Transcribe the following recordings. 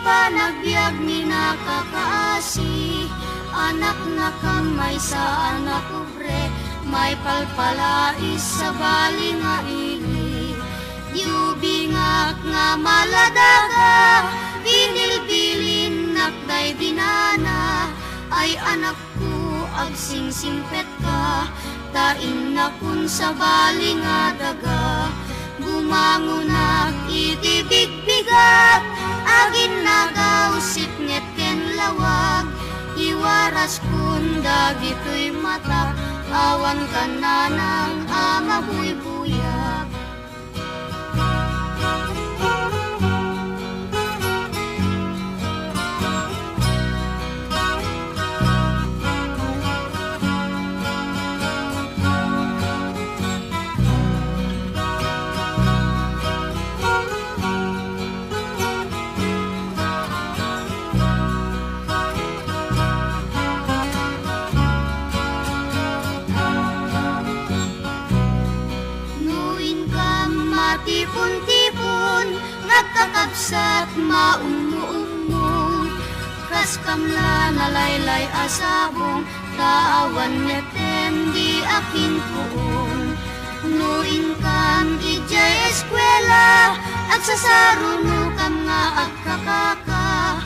panagbiag ni nakakaasi, anak na kamay sa anak ubre, may palpalais sa bali nga ili. Diubingak nga maladaga, binilbilin nakday dinana, ay anak ko agsingsingpet ka, tain na kun sa bali nga daga. Bumangunak itibigbigat, agin nagausip nget ken lawag, iwaras kun dagito'y mata, awan ka na ng ama buy-buyak. Tipon-tipon, nagkakabsat maumuumong, kas kamla nalaylay asabong, taawan netem di akin puon. Nuin kam ijay eskwela, agsasarunno kam nga agkakaka,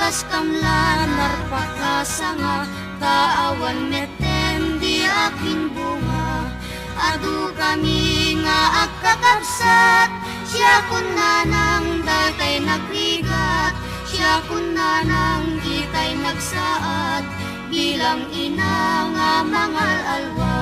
kas kamla narpakasa nga, taawan netem di akin bunga. Adu kami nga agkakabsat, siya kun nanang datay nagrigat, siya kun nanang ditay nagsaad, bilang ina nga mangal alwa.